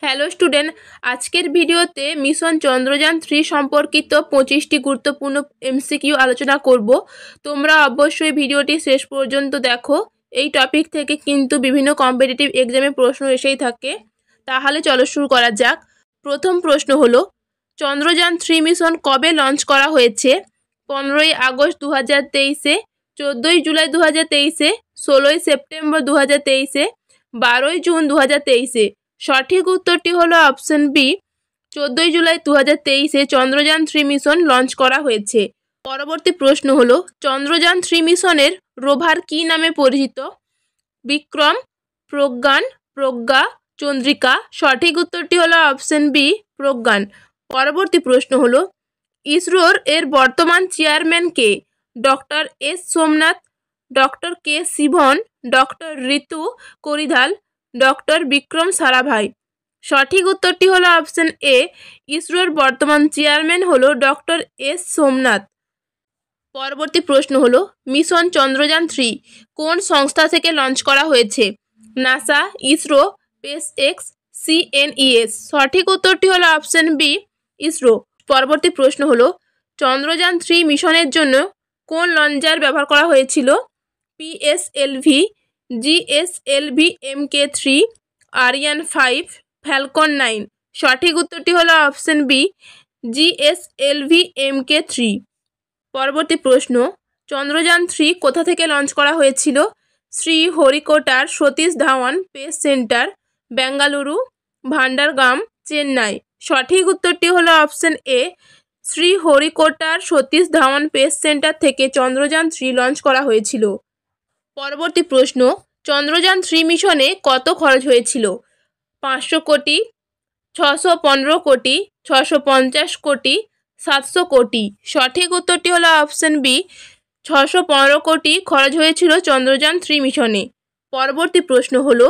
Hello student, আজকের ভিডিওতে mission Chandrayaan 3 সম্পর্কিত 25টি গুরুত্বপূর্ণ এমসিকিউ আলোচনা করব। তোমরা অবশ্যই ভিডিওটি শেষ পর্যন্ত দেখো। এই টপিক থেকে কিন্তু বিভিন্ন কম্পিটিটিভ এক্সামে প্রশ্ন এসেই থাকে। তাহলে চলো শুরু করা যাক। প্রথম প্রশ্ন হলো, চন্দ্রযান 3 মিশন কবে লঞ্চ করা হয়েছে? 15ই আগস্ট 2023-এ, 14ই জুলাই 2023-এ, 16ই সেপ্টেম্বর 2023-এ, 12ই জুন 2023-এ। সঠিক উত্তরটি হলো অপশন বি, 14ই জুলাই 2023-এ চন্দ্রযান 3 মিশন লঞ্চ করা হয়েছে। পরবর্তী প্রশ্ন হলো, চন্দ্রযান 3 মিশনের রোভার কী নামে পরিচিত? বিক্রম, প্রজ্ঞান, প্রজ্ঞা, চন্দ্রিকা। সঠিক উত্তরটি হলো অপশন বি, প্রজ্ঞান। পরবর্তী প্রশ্ন হলো, ইসরোর এর বর্তমান চেয়ারম্যান কে? Doctor S Somanath, doctor K Sivan, doctor Ritu Karidhal, doctor Vikram Sarabhai. সঠিক উত্তরটি হলো অপশন এ, ইসরোর বর্তমান চেয়ারম্যান হলো ডক্টর এস সোমনাথ। পরবর্তী প্রশ্ন হলো, মিশন চন্দ্রযান 3 কোন সংস্থা থেকে লঞ্চ করা হয়েছে? NASA, ISRO, SpaceX, CNES. সঠিক উত্তরটি হলো অপশন বি, ইসরো। পরবর্তী প্রশ্ন হলো, চন্দ্রযান 3 মিশনের জন্য কোন লঞ্চার ব্যবহার করা হয়েছিল? PSLV, GSLV MK3, Ariane 5, Falcon 9। সঠিক উত্তরটি হলো অপশন বি, জিএসএলভি MK3। পরবর্তী প্রশ্ন, চন্দ্রযান 3 কোথা থেকে লঞ্চ করা হয়েছিল? শ্রী হরিকোটার সতীশ ধাওয়ান স্পেস সেন্টার, বেঙ্গালুরু, ভান্ডারগাম, চেন্নাই। সঠিক উত্তরটি হলো অপশন এ, শ্রী হরিকোটার সতীশ ধাওয়ান স্পেস সেন্টার থেকে চন্দ্রযান 3 লঞ্চ করা হয়েছিল। পরবর্তী প্রশ্ন, চন্দ্রযান 3 মিশনে কত খরচ হয়েছিল? 500 কোটি, 615 কোটি, 650 কোটি, 700 কোটি। সঠিক উত্তরটি হলো অপশন বি, 615 কোটি খরচ হয়েছিল চন্দ্রযান 3 মিশনে। পরবর্তী প্রশ্ন হলো,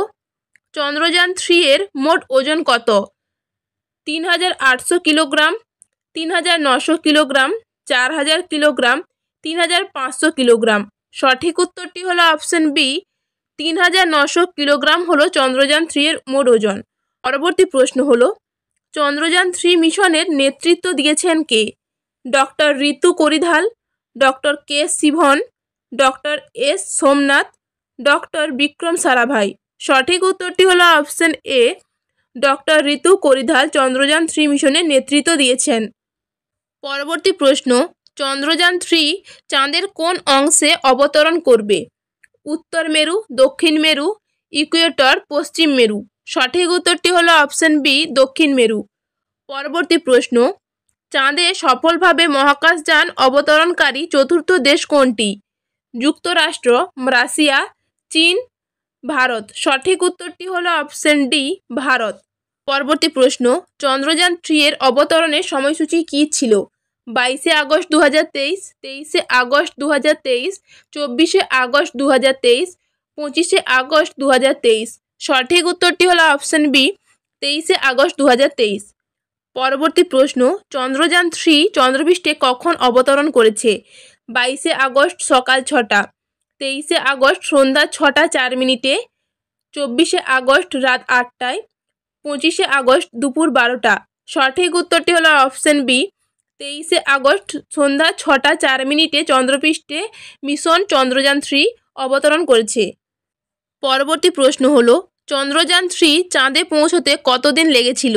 চন্দ্রযান 3 এর মোট ওজন কত? 3800 কিলোগ্রাম, 3900 কিলোগ্রাম, 4000 কিলোগ্রাম, 3500 কিলোগ্রাম। সঠিক উত্তরটি হলো অপশন বি, 3900 কিলোগ্রাম হলো চন্দ্রযান 3 এর মোট ওজন। পরবর্তী প্রশ্ন হলো, চন্দ্রযান 3 মিশনের নেতৃত্ব দিয়েছেন কে? Doctor Ritu Karidhal, doctor K Sivan, doctor S Somanath, doctor Vikram Sarabhai. সঠিক উত্তরটি হলো option A, doctor Ritu Karidhal Chandrayaan 3 মিশনের নেতৃত্ব দিয়েছেন। পরবর্তী প্রশ্ন, চন্দ্রযান 3 চাঁদের কোন অংশে অবতরণ করবে? উত্তর মেরু, দক্ষিণ মেরু, ইকুয়েটর, পশ্চিম মেরু। সঠিক উত্তরটি হলো অপশন বি, দক্ষিণ মেরু। পরবর্তী প্রশ্ন, চাঁদে সফলভাবে মহাকাশযান অবতরণকারী চতুর্থ দেশ কোনটি? যুক্তরাষ্ট্র, রাশিয়া, চীন, ভারত। সঠিক উত্তরটি হলো অপশন ডি, ভারত। পরবর্তী প্রশ্ন, চন্দ্রযান 3 এর অবতরণের সময়সূচি কী ছিল? 22শে আগস্ট 2023, 23শে আগস্ট 2023, 24শে আগস্ট 2023, 25শে আগস্ট 2023। সঠিক উত্তরটি হলো অপশন বি, 23শে আগস্ট 2023। পরবর্তী প্রশ্ন, চন্দ্রযান 3 চন্দ্রপৃষ্ঠে কখন অবতরণ করেছে? 22শে আগস্ট সকাল 6টা, 23শে আগস্ট সন্ধ্যা 6টা 4 মিনিটে, 24শে আগস্ট রাত 8টায়, 25শে আগস্ট দুপুর 12টা। সঠিক উত্তরটি হলো অপশন বি, 23শে আগস্ট সন্ধ্যা 6টা 4 মিনিটে চন্দ্রপৃষ্ঠে মিশন চন্দ্রযান 3 অবতরণ করেছে। পরবর্তী প্রশ্ন হলো, চন্দ্রযান 3 চাঁদে পৌঁছতে কতদিন লেগেছিল?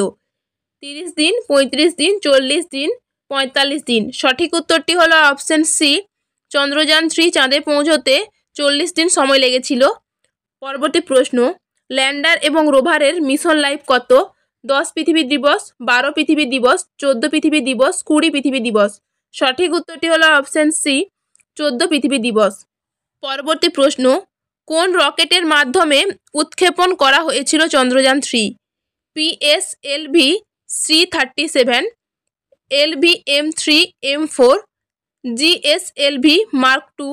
30 দিন, 35 দিন, 40 দিন, 45 দিন। সঠিক উত্তরটি হলো অপশন সি, চন্দ্রযান 3 চাঁদে পৌঁছতে 40 দিন সময় লেগেছিল। পরবর্তী প্রশ্ন, ল্যান্ডার এবং রোভারের মিশন লাইফ কত? 10 পৃথিবী দিবস, 12 পৃথিবী দিবস, 14 পৃথিবী দিবস, 20 পৃথিবী দিবস। সঠিক উত্তরটি হলো অপশন সি, 14 পৃথিবী দিবস। পরবর্তী প্রশ্ন, কোন রকেটের মাধ্যমে উৎক্ষেপণ করা হয়েছিল Chandrayaan 3? PSLV C-37, LVM-3M4, GSLV mark 2,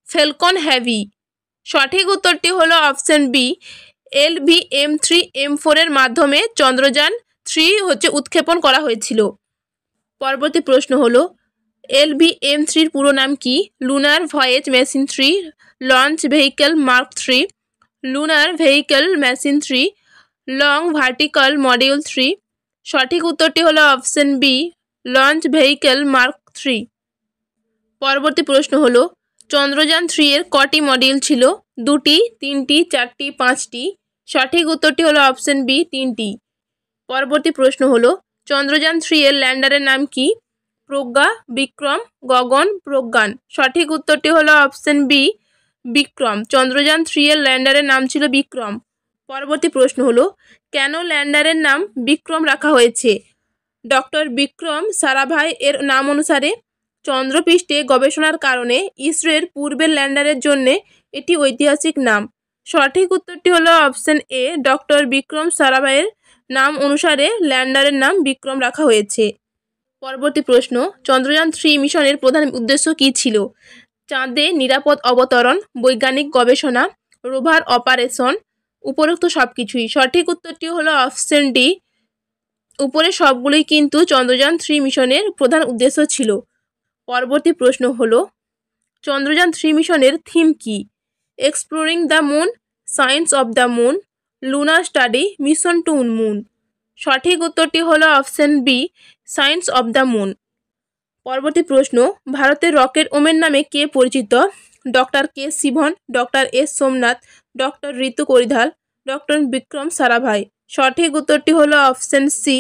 Falcon heavy. সঠিক উত্তরটি হলো অপশন বি, LVM-3M4 এর মাধ্যমে চন্দ্রযান 3 উৎক্ষেপণ করা হয়েছিল। পরবর্তী প্রশ্ন হলো, LVM-3 পুরো নাম কি? Lunar voyage machine 3, launch vehicle mark 3, lunar vehicle machine 3, long vertical module 3। সঠিক উত্তরটি হলো option B, launch vehicle mark 3। পরবর্তী প্রশ্ন হলো চন্দ্রযান 3 এর কটি মডিউল ছিল? 2টি, 3টি, 4টি, 5টি। সঠিক উত্তরটি হলো অপশন বি, 3টি। পরবর্তী প্রশ্ন হলো চন্দ্রযান 3 এর ল্যান্ডারের নাম কি? প্রজ্ঞা, বিক্রম, গগন, প্রজ্ঞান। সঠিক উত্তরটি হলো অপশন বি, বিক্রম। চন্দ্রযান 3 এর ল্যান্ডারের নাম ছিল বিক্রম। পরবর্তী প্রশ্ন হলো কেন ল্যান্ডারের নাম বিক্রম রাখা হয়েছে? ডক্টর বিক্রম সারাভাই এর নাম অনুসারে, চন্দ্রপৃষ্ঠে গবেষণার কারণে, ইসরোর পূর্বের ল্যান্ডারের জন্য এটি ঐতিহাসিক নাম। সঠিক উত্তরটি হলো অপশন এ, ডক্টর বিক্রম সারাভাইয়ের নাম অনুসারে ল্যান্ডারের নাম বিক্রম রাখা হয়েছে। পরবর্তী প্রশ্ন চন্দ্রযান 3 মিশনের প্রধান উদ্দেশ্য কী ছিল? চাঁদে নিরাপদ অবতরণ, বৈজ্ঞানিক গবেষণা, রোভার অপারেশন, উপরোক্ত সব কিছুই। সঠিক উত্তরটি হলো অপশন ডি, উপরে সবগুলোই কিন্তু চন্দ্রযান 3 মিশনের প্রধান উদ্দেশ্য ছিল। পরবর্তী প্রশ্ন হলো চন্দ্রযান 3 মিশনের থিম কি? Exploring the moon, science of the moon, lunar study, mission to moon. সঠিক উত্তরটি হলো option B, science of the moon. পরবর্তী প্রশ্ন ভারতের রকেট ওমেন নামে কে পরিচিত? Doctor K Sivan, doctor S Somanath, doctor Ritu Karidhal, doctor Vikram Sarabhai. সঠিক উত্তরটি হলো option C,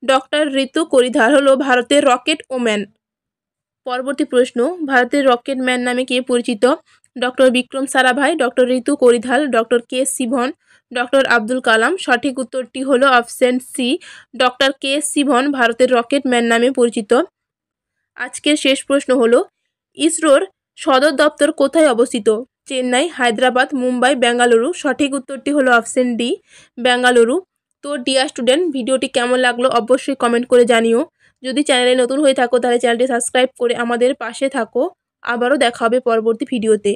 doctor Ritu Karidhal হলো ভারতের রকেট ওম্যান। পরবর্তী প্রশ্ন ভারতের রকেট ম্যান নামে কে পরিচিত? Doctor Vikram Sarabhai, doctor Ritu Karidhal, doctor K Sivan, doctor Abdul Kalam. সঠিক উত্তরটি হলো option C, doctor K Shivan ভারতের রকেট ম্যান নামে পরিচিত। আজকের শেষ প্রশ্ন হলো ইসরোর সদর দপ্তর কোথায় অবস্থিত? চেন্নাই, হায়দ্রাবাদ, মুম্বাই, বেঙ্গালুরু। সঠিক উত্তরটি হলো অপশন ডি, বেঙ্গালুরু। তো ডিয়ার স্টুডেন্ট, ভিডিওটি কেমন লাগলো অবশ্যই কমেন্ট করে জানিও। যদি চ্যানেলে নতুন হয়ে থাকো তাহলে চ্যানেলটি সাবস্ক্রাইব করে আমাদের পাশে থাকো। আবারও দেখা হবে পরবর্তী ভিডিওতে।